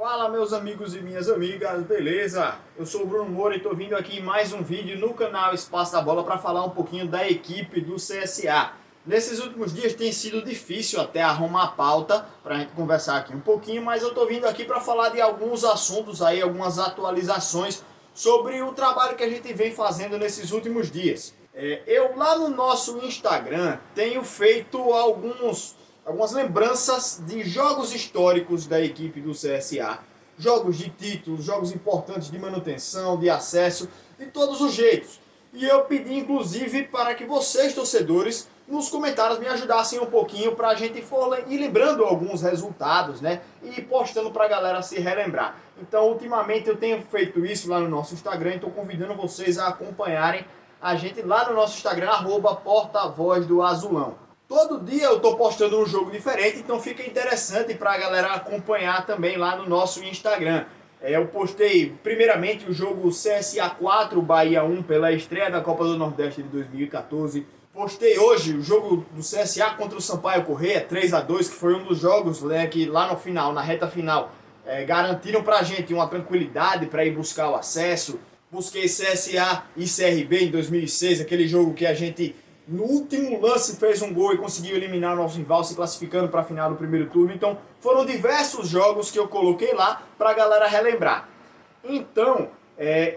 Fala meus amigos e minhas amigas, beleza? Eu sou o Bruno Moura e estou vindo aqui em mais um vídeo no canal Espaço da Bola para falar um pouquinho da equipe do CSA. Nesses últimos dias tem sido difícil até arrumar a pauta para a gente conversar aqui um pouquinho, mas eu estou vindo aqui para falar de alguns assuntos aí, algumas atualizações sobre o trabalho que a gente vem fazendo nesses últimos dias. Eu lá no nosso Instagram tenho feito algumas lembranças de jogos históricos da equipe do CSA, jogos de títulos, jogos importantes de manutenção, de acesso, de todos os jeitos. E eu pedi inclusive para que vocês, torcedores, nos comentários me ajudassem um pouquinho para a gente ir lembrando alguns resultados, né? E postando para a galera se relembrar. Então, ultimamente eu tenho feito isso lá no nosso Instagram e estou convidando vocês a acompanharem a gente lá no nosso Instagram, @portavoz do Azulão. Todo dia eu estou postando um jogo diferente, então fica interessante para a galera acompanhar também lá no nosso Instagram. Eu postei primeiramente o jogo CSA 4, Bahia 1 pela estreia da Copa do Nordeste de 2014. Postei hoje o jogo do CSA contra o Sampaio Corrêa, 3-2, que foi um dos jogos, né, que lá no final, na reta final, garantiram pra gente uma tranquilidade para ir buscar o acesso. Busquei CSA e CRB em 2006, aquele jogo que a gente no último lance fez um gol e conseguiu eliminar o nosso rival, se classificando para a final do primeiro turno. Então foram diversos jogos que eu coloquei lá para a galera relembrar. Então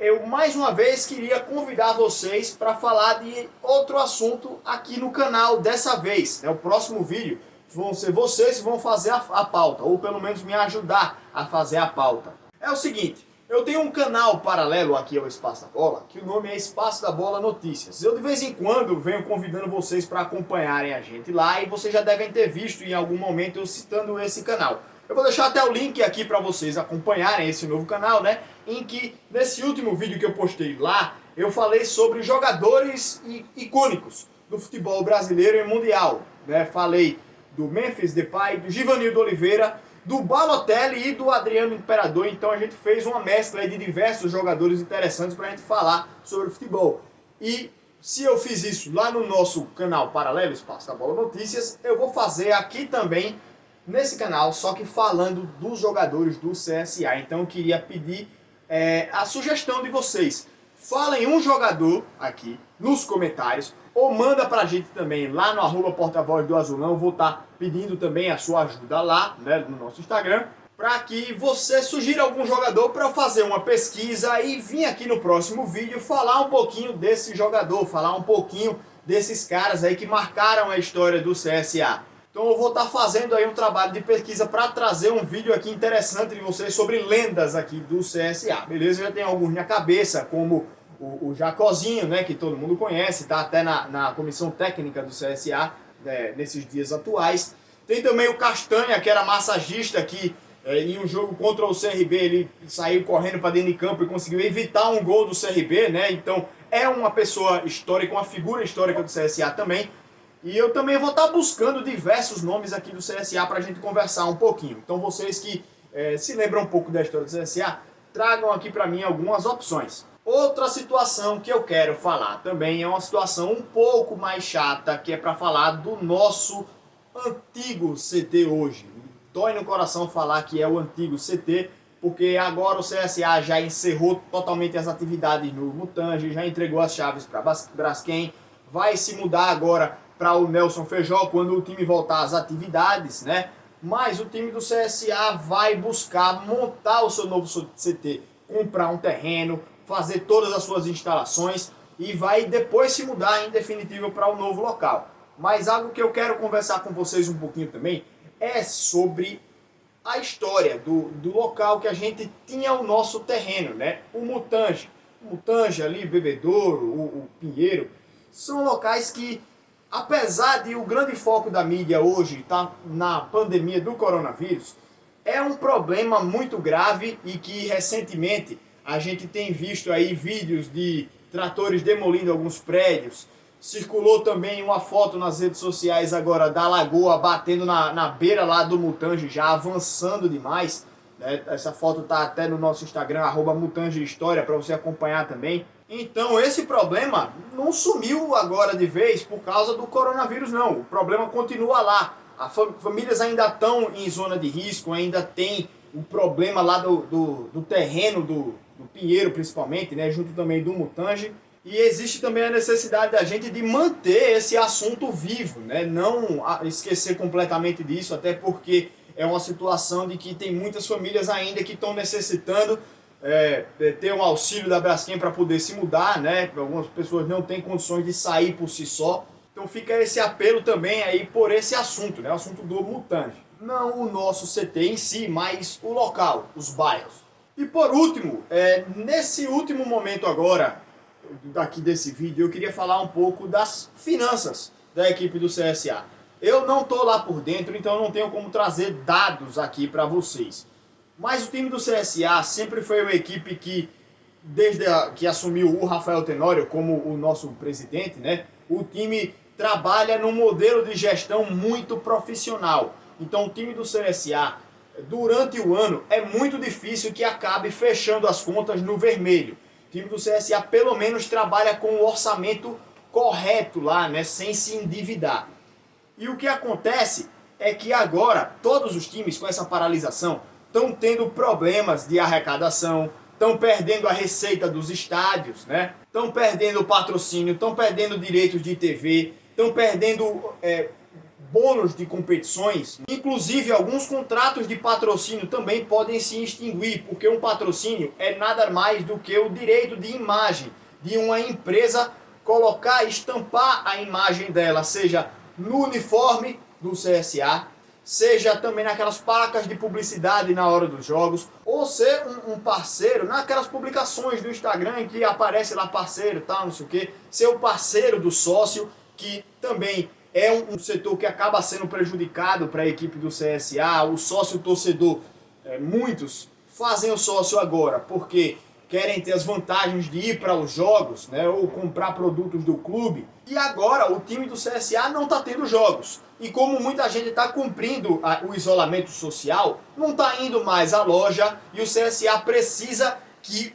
eu mais uma vez queria convidar vocês para falar de outro assunto aqui no canal dessa vez. O próximo vídeo vão ser vocês que vão fazer a pauta, ou pelo menos me ajudar a fazer a pauta. É o seguinte: eu tenho um canal paralelo aqui ao Espaço da Bola, que o nome é Espaço da Bola Notícias. Eu de vez em quando venho convidando vocês para acompanharem a gente lá, e vocês já devem ter visto em algum momento eu citando esse canal. Eu vou deixar até o link aqui para vocês acompanharem esse novo canal, né? Em que, nesse último vídeo que eu postei lá, eu falei sobre jogadores icônicos do futebol brasileiro e mundial, né? Falei do Memphis Depay, do Givanildo Oliveira, do Balotelli e do Adriano Imperador. Então a gente fez uma mescla de diversos jogadores interessantes para a gente falar sobre futebol. E se eu fiz isso lá no nosso canal paralelo, Espaço da Bola Notícias, eu vou fazer aqui também nesse canal, só que falando dos jogadores do CSA. Então eu queria pedir a sugestão de vocês. Falem um jogador aqui nos comentários, ou manda pra gente também lá no @portavoz do Azulão. Eu vou estar pedindo também a sua ajuda lá, né, no nosso Instagram, para que você sugira algum jogador para eu fazer uma pesquisa e vir aqui no próximo vídeo falar um pouquinho desse jogador, falar um pouquinho desses caras aí que marcaram a história do CSA. Então eu vou estar fazendo aí um trabalho de pesquisa para trazer um vídeo aqui interessante de vocês sobre lendas aqui do CSA, beleza? Já tem alguns na cabeça, como o Jacozinho, né, que todo mundo conhece, está até na comissão técnica do CSA, né, nesses dias atuais. Tem também o Castanha, que era massagista, que em um jogo contra o CRB ele saiu correndo para dentro de campo e conseguiu evitar um gol do CRB, né? Então é uma pessoa histórica, uma figura histórica do CSA também. E eu também vou estar buscando diversos nomes aqui do CSA para a gente conversar um pouquinho. Então vocês que se lembram um pouco da história do CSA, tragam aqui para mim algumas opções. Outra situação que eu quero falar também é uma situação um pouco mais chata, que é para falar do nosso antigo CT hoje. Dói no coração falar que é o antigo CT, porque agora o CSA já encerrou totalmente as atividades no Mutange, já entregou as chaves para Braskem, vai se mudar agora para o Nelson Feijó quando o time voltar às atividades, né? Mas o time do CSA vai buscar montar o seu novo CT, comprar um terreno, fazer todas as suas instalações e vai depois se mudar em definitivo para o novo local. Mas algo que eu quero conversar com vocês um pouquinho também é sobre a história do local que a gente tinha o nosso terreno, né? O Mutange ali, Bebedouro, o Pinheiro, são locais que, apesar de o grande foco da mídia hoje estar na pandemia do coronavírus, é um problema muito grave e que recentemente a gente tem visto aí vídeos de tratores demolindo alguns prédios. Circulou também uma foto nas redes sociais agora da lagoa batendo na beira lá do Mutange, já avançando demais, né? Essa foto tá até no nosso Instagram, @mutangehistoria, para você acompanhar também. Então esse problema não sumiu agora de vez por causa do coronavírus, não. O problema continua lá. As famílias ainda estão em zona de risco, ainda tem o problema lá do terreno do Pinheiro, principalmente, né? Junto também do Mutange. E existe também a necessidade da gente de manter esse assunto vivo, né? Não esquecer completamente disso, até porque é uma situação de que tem muitas famílias ainda que estão necessitando ter um auxílio da Braskem para poder se mudar, né? Algumas pessoas não têm condições de sair por si só. Então fica esse apelo também aí por esse assunto, né? O assunto do Mutange. Não o nosso CT em si, mas o local, os bairros. E por último, nesse último momento agora, daqui desse vídeo, eu queria falar um pouco das finanças da equipe do CSA. Eu não estou lá por dentro, então não tenho como trazer dados aqui para vocês. Mas o time do CSA sempre foi uma equipe que, desde que assumiu o Rafael Tenório como o nosso presidente, né, o time trabalha num modelo de gestão muito profissional. Então o time do CSA, durante o ano, é muito difícil que acabe fechando as contas no vermelho. O time do CSA pelo menos trabalha com o orçamento correto lá, né, sem se endividar. E o que acontece é que agora todos os times com essa paralisação estão tendo problemas de arrecadação, estão perdendo a receita dos estádios, né? Estão perdendo o patrocínio, estão perdendo direitos de TV, estão perdendo bônus de competições. Inclusive, alguns contratos de patrocínio também podem se extinguir, porque um patrocínio é nada mais do que o direito de imagem de uma empresa colocar, estampar a imagem dela, seja no uniforme do CSA, seja também naquelas placas de publicidade na hora dos jogos, ou ser um parceiro naquelas publicações do Instagram em que aparece lá parceiro, tal, não sei o que, ser o parceiro do sócio, que também é um setor que acaba sendo prejudicado para a equipe do CSA, o sócio torcedor. Muitos fazem o sócio agora porque querem ter as vantagens de ir para os jogos, né, ou comprar produtos do clube. E agora o time do CSA não está tendo jogos. E como muita gente está cumprindo o isolamento social, não está indo mais à loja e o CSA precisa que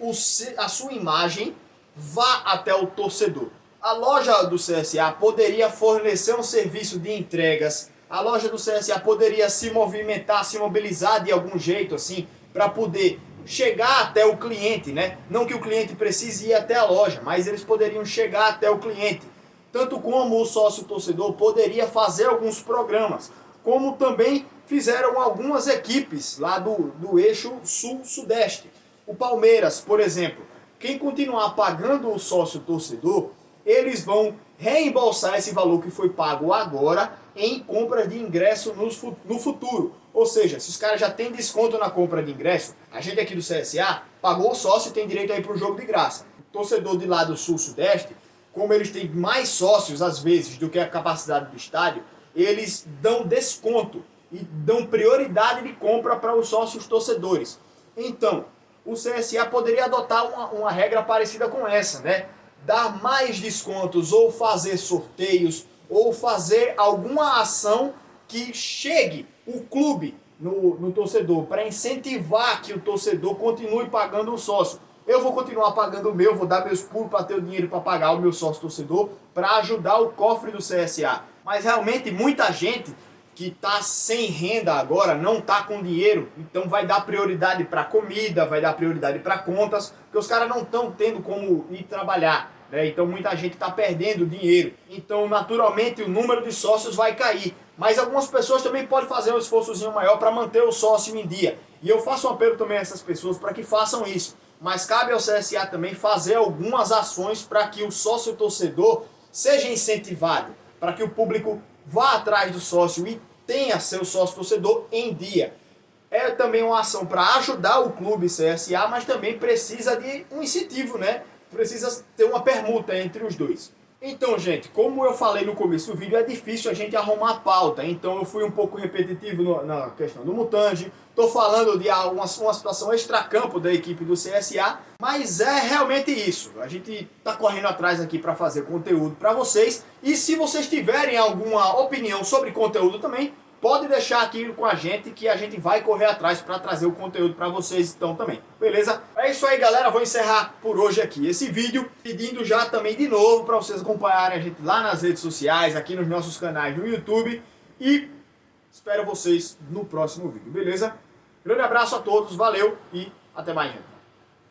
a sua imagem vá até o torcedor. A loja do CSA poderia fornecer um serviço de entregas, a loja do CSA poderia se movimentar, se mobilizar de algum jeito assim, para poder chegar até o cliente, né? Não que o cliente precise ir até a loja, mas eles poderiam chegar até o cliente. Tanto como o sócio torcedor poderia fazer alguns programas, como também fizeram algumas equipes lá do eixo sul-sudeste. O Palmeiras, por exemplo, quem continuar pagando o sócio torcedor, eles vão reembolsar esse valor que foi pago agora em compras de ingresso no futuro. Ou seja, se os caras já têm desconto na compra de ingresso, a gente aqui do CSA pagou o sócio e tem direito a ir para o jogo de graça. O torcedor de lá do sul-sudeste, como eles têm mais sócios às vezes do que a capacidade do estádio, eles dão desconto e dão prioridade de compra para os sócios torcedores. Então, o CSA poderia adotar uma regra parecida com essa, né? Dar mais descontos ou fazer sorteios ou fazer alguma ação que chegue o clube no torcedor, para incentivar que o torcedor continue pagando o sócio. Eu vou continuar pagando o meu, vou dar meus pulos para ter o dinheiro para pagar o meu sócio torcedor, para ajudar o cofre do CSA. Mas realmente muita gente que está sem renda agora, não está com dinheiro, então vai dar prioridade para comida, vai dar prioridade para contas, porque os caras não estão tendo como ir trabalhar, né? Então muita gente está perdendo dinheiro. Então naturalmente o número de sócios vai cair. Mas algumas pessoas também podem fazer um esforçozinho maior para manter o sócio em dia. E eu faço um apelo também a essas pessoas para que façam isso. Mas cabe ao CSA também fazer algumas ações para que o sócio torcedor seja incentivado, para que o público vá atrás do sócio e tenha seu sócio torcedor em dia. É também uma ação para ajudar o clube CSA, mas também precisa de um incentivo, né? Precisa ter uma permuta entre os dois. Então, gente, como eu falei no começo do vídeo, é difícil a gente arrumar a pauta. Então eu fui um pouco repetitivo na questão do Mutange. Estou falando de uma situação extracampo da equipe do CSA, mas é realmente isso. A gente está correndo atrás aqui para fazer conteúdo para vocês. E se vocês tiverem alguma opinião sobre conteúdo também, pode deixar aqui com a gente que a gente vai correr atrás para trazer o conteúdo para vocês então também, beleza? É isso aí, galera, vou encerrar por hoje aqui esse vídeo, pedindo já também de novo para vocês acompanharem a gente lá nas redes sociais, aqui nos nossos canais no YouTube, e espero vocês no próximo vídeo, beleza? Grande abraço a todos, valeu e até mais.